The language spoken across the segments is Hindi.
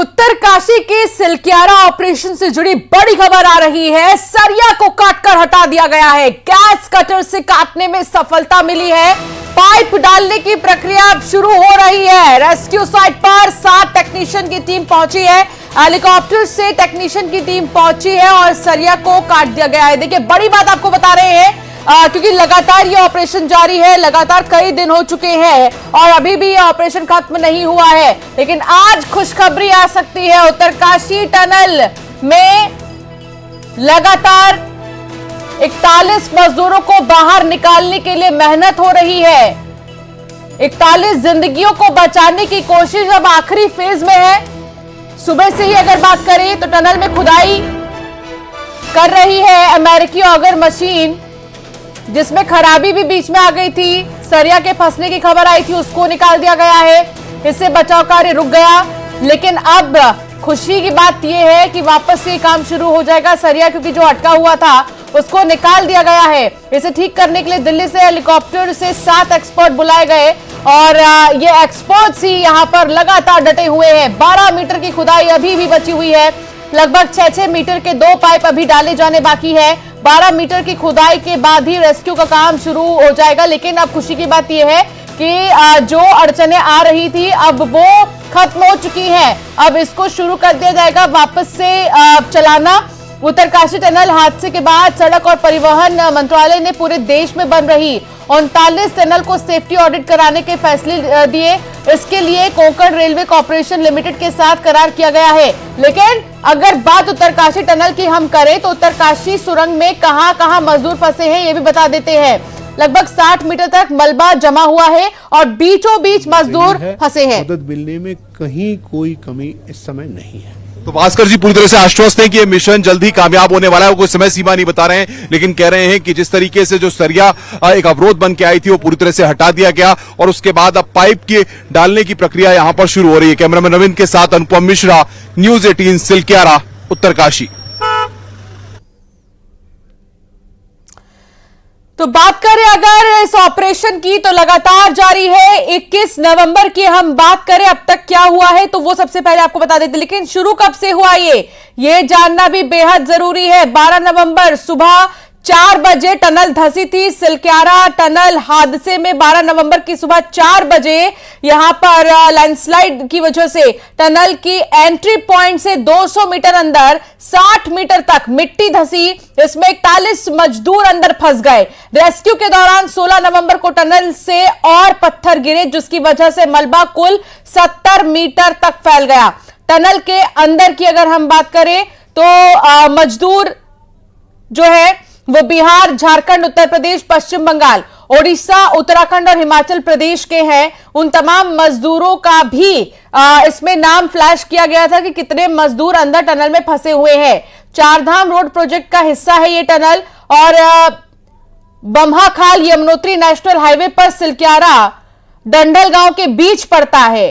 उत्तरकाशी के सिलक्यारा ऑपरेशन से जुड़ी बड़ी खबर आ रही है। सरिया को काटकर हटा दिया गया है। गैस कटर से काटने में सफलता मिली है। पाइप डालने की प्रक्रिया अब शुरू हो रही है। रेस्क्यू साइट पर 7 टेक्नीशियन की टीम पहुंची है। हेलीकॉप्टर से टेक्नीशियन की टीम पहुंची है और सरिया को काट दिया गया है। देखिए, बड़ी बात आपको बता रहे हैं क्योंकि लगातार ये ऑपरेशन जारी है। लगातार कई दिन हो चुके हैं और अभी भी ये ऑपरेशन खत्म नहीं हुआ है। लेकिन आज खुशखबरी आ सकती है। उत्तरकाशी टनल में लगातार 41 मजदूरों को बाहर निकालने के लिए मेहनत हो रही है। 41 जिंदगियों को बचाने की कोशिश अब आखिरी फेज में है। सुबह से ही अगर बात करें तो टनल में खुदाई कर रही है अमेरिकी ऑगर मशीन, जिसमें खराबी भी बीच में आ गई थी। सरिया के फंसने की खबर आई थी, उसको निकाल दिया गया है। इससे बचाव कार्य रुक गया। लेकिन अब खुशी की बात यह है कि वापस ये काम शुरू हो जाएगा। सरिया क्योंकि जो अटका हुआ था उसको निकाल दिया गया है। इसे ठीक करने के लिए दिल्ली से हेलीकॉप्टर से 7 एक्सपर्ट बुलाए गए और ये एक्सपर्ट्स ही यहां पर लगातार डटे हुए हैं। 12 मीटर की खुदाई अभी भी बची हुई है। लगभग 6-6 मीटर के 2 पाइप अभी डाले जाने बाकी है। 12 मीटर की खुदाई के बाद ही रेस्क्यू का काम शुरू हो जाएगा। लेकिन अब खुशी की बात यह है कि जो अड़चने आ रही थी अब वो खत्म हो चुकी हैं। अब इसको शुरू कर दिया जाएगा वापस से चलाना। उत्तरकाशी टनल हादसे के बाद सड़क और परिवहन मंत्रालय ने पूरे देश में बन रही 39 टनल को सेफ्टी ऑडिट कराने के फैसले दिए। इसके लिए कोंकण रेलवे कॉर्पोरेशन लिमिटेड के साथ करार किया गया है। लेकिन अगर बात उत्तरकाशी टनल की हम करें तो उत्तरकाशी सुरंग में कहां मजदूर फंसे हैं ये भी बता देते हैं। लगभग 60 मीटर तक मलबा जमा हुआ है और बीचों बीच मजदूर फंसे हैं। मदद मिलने में कहीं कोई कमी इस समय नहीं है। तो भास्कर जी पूरी तरह से आश्वस्त हैं कि ये मिशन जल्द ही कामयाब होने वाला है। वो कोई समय सीमा नहीं बता रहे हैं, लेकिन कह रहे हैं कि जिस तरीके से जो सरिया एक अवरोध बन के आई थी वो पूरी तरह से हटा दिया गया और उसके बाद अब पाइप के डालने की प्रक्रिया यहां पर शुरू हो रही है। कैमरामैन रविंद्र के साथ अनुपम मिश्रा, न्यूज 18 सिलक्यारा, उत्तरकाशी। तो बात करें अगर इस ऑपरेशन की तो लगातार जारी है। 21 नवंबर की हम बात करें अब तक क्या हुआ है तो वो सबसे पहले आपको बता देते। लेकिन शुरू कब से हुआ ये जानना भी बेहद जरूरी है। 12 नवंबर सुबह 4 बजे टनल धंसी थी। सिलक्यारा टनल हादसे में 12 नवंबर की सुबह 4 बजे यहां पर लैंडस्लाइड की वजह से टनल की एंट्री पॉइंट से 200 मीटर अंदर 60 मीटर तक मिट्टी धंसी। इसमें 41 मजदूर अंदर फंस गए। रेस्क्यू के दौरान 16 नवंबर को टनल से और पत्थर गिरे, जिसकी वजह से मलबा कुल 70 मीटर तक फैल गया। टनल के अंदर की अगर हम बात करें तो मजदूर जो है वो बिहार, झारखंड, उत्तर प्रदेश, पश्चिम बंगाल, ओडिशा, उत्तराखंड और हिमाचल प्रदेश के हैं। उन तमाम मजदूरों का भी इसमें नाम फ्लैश किया गया था कि कितने मजदूर अंदर टनल में फंसे हुए हैं। चारधाम रोड प्रोजेक्ट का हिस्सा है ये टनल और बम्हाखाल यमुनोत्री नेशनल हाईवे पर सिलक्यारा डंडल गांव के बीच पड़ता है।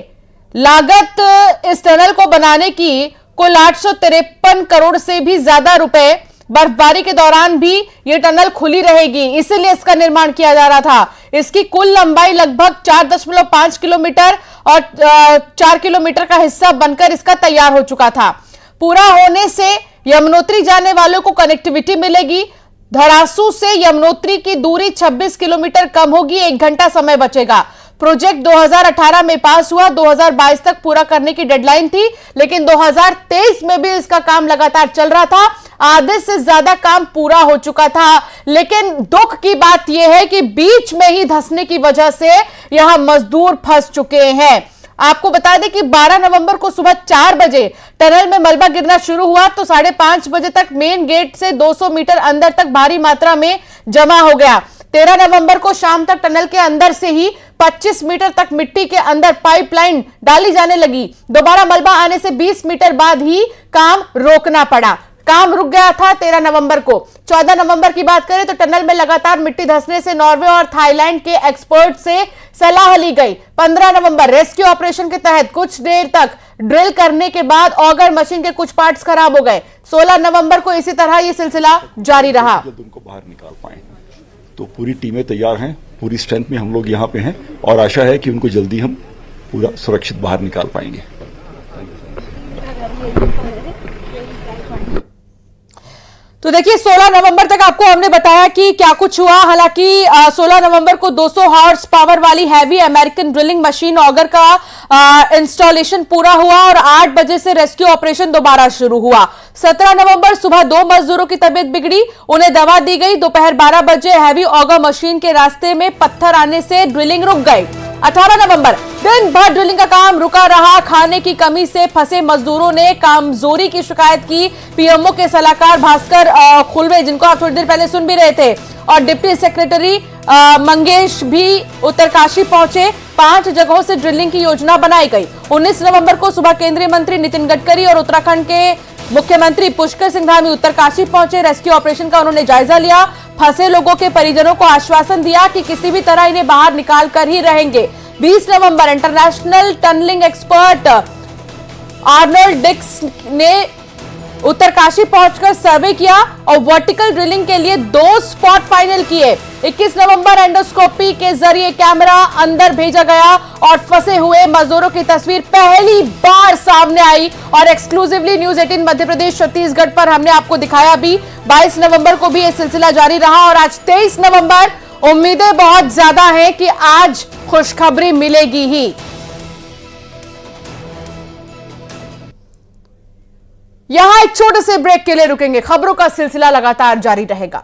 लागत इस टनल को बनाने की कुल 853 करोड़ से भी ज्यादा रुपए। बर्फबारी के दौरान भी यह टनल खुली रहेगी, इसीलिए इसका निर्माण किया जा रहा था। इसकी कुल लंबाई लगभग 4.5 किलोमीटर और 4 किलोमीटर का हिस्सा बनकर इसका तैयार हो चुका था। पूरा होने से यमुनोत्री जाने वालों को कनेक्टिविटी मिलेगी। धरासू से यमुनोत्री की दूरी 26 किलोमीटर कम होगी। 1 घंटा समय बचेगा। प्रोजेक्ट 2018 में पास हुआ। 2022 तक पूरा करने की डेडलाइन थी, लेकिन 2023 में भी इसका काम लगातार चल रहा था। आधे से ज्यादा काम पूरा हो चुका था। लेकिन दुख की बात यह है कि बीच में ही धंसने की वजह से यहां मजदूर फंस चुके हैं। आपको बता दें कि 12 नवंबर को सुबह 4 बजे टनल में मलबा गिरना शुरू हुआ तो 5:30 बजे तक मेन गेट से 200 मीटर अंदर तक भारी मात्रा में जमा हो गया। 13 नवंबर को शाम तक टनल के अंदर से ही 25 मीटर तक मिट्टी के अंदर पाइपलाइन डाली जाने लगी। दोबारा मलबा आने से 20 मीटर बाद ही काम रोकना पड़ा। काम रुक गया था 13 नवंबर को। 14 नवंबर की बात करें तो टनल में लगातार मिट्टी धंसने से नॉर्वे और थाईलैंड के एक्सपर्ट से सलाह ली गई। 15 नवंबर रेस्क्यू ऑपरेशन के तहत कुछ देर तक ड्रिल करने के बाद ऑगर मशीन के कुछ पार्ट्स खराब हो गए। 16 नवंबर को इसी तरह यह सिलसिला जारी रहा। उनको बाहर निकाल पाए तो पूरी टीमें तैयार हैं, पूरी स्ट्रेंथ में हम लोग यहाँ पे हैं और आशा है कि उनको जल्दी हम पूरा सुरक्षित बाहर निकाल पाएंगे। तो देखिए 16 नवंबर तक आपको हमने बताया कि क्या कुछ हुआ। हालांकि 16 नवंबर को 200 हॉर्स पावर वाली heavy American drilling machine auger का इंस्टॉलेशन पूरा हुआ और 8 बजे से रेस्क्यू ऑपरेशन दोबारा शुरू हुआ। 17 नवंबर सुबह 2 मजदूरों की तबीयत बिगड़ी, उन्हें दवा दी गई। दोपहर 12 बजे हैवी ऑगर मशीन के रास्ते में पत्थर आने से ड्रिलिंग रुक गई। 18 नवंबर दिन भर ड्रिलिंग का काम रुका रहा। खाने की कमी से फंसे मजदूरों ने कामजोरी की शिकायत की। पीएमओ के सलाहकार भास्कर खुलवे, जिनको आप थोड़ी देर पहले सुन भी रहे थे, और डिप्टी सेक्रेटरी मंगेश भी उत्तरकाशी पहुंचे। 5 जगहों से ड्रिलिंग की योजना बनाई गई। 19 नवंबर को सुबह केंद्रीय मंत्री नितिन गडकरी और उत्तराखंड के मुख्यमंत्री पुष्कर सिंह धामी उत्तरकाशी पहुंचे। रेस्क्यू ऑपरेशन का उन्होंने जायजा लिया। फंसे लोगों के परिजनों को आश्वासन दिया कि किसी भी तरह इन्हें बाहर निकाल कर ही रहेंगे। 20 नवंबर international tunnelling expert Arnold Dix ने उत्तरकाशी पहुंचकर सर्वे किया और वर्टिकल ड्रिलिंग के लिए 2 स्पॉट फाइनल किए। 21 नवंबर एंडोस्कोपी के जरिए कैमरा अंदर भेजा गया और फंसे हुए मजदूरों की तस्वीर पहली बार सामने आई और एक्सक्लूसिवली न्यूज 18 मध्य प्रदेश छत्तीसगढ़ पर हमने आपको दिखाया भी। 22 नवंबर को भी यह सिलसिला जारी रहा और आज 23 नवंबर उम्मीदें बहुत ज्यादा हैं कि आज खुशखबरी मिलेगी ही। यहां एक छोटे से ब्रेक के लिए रुकेंगे, खबरों का सिलसिला लगातार जारी रहेगा।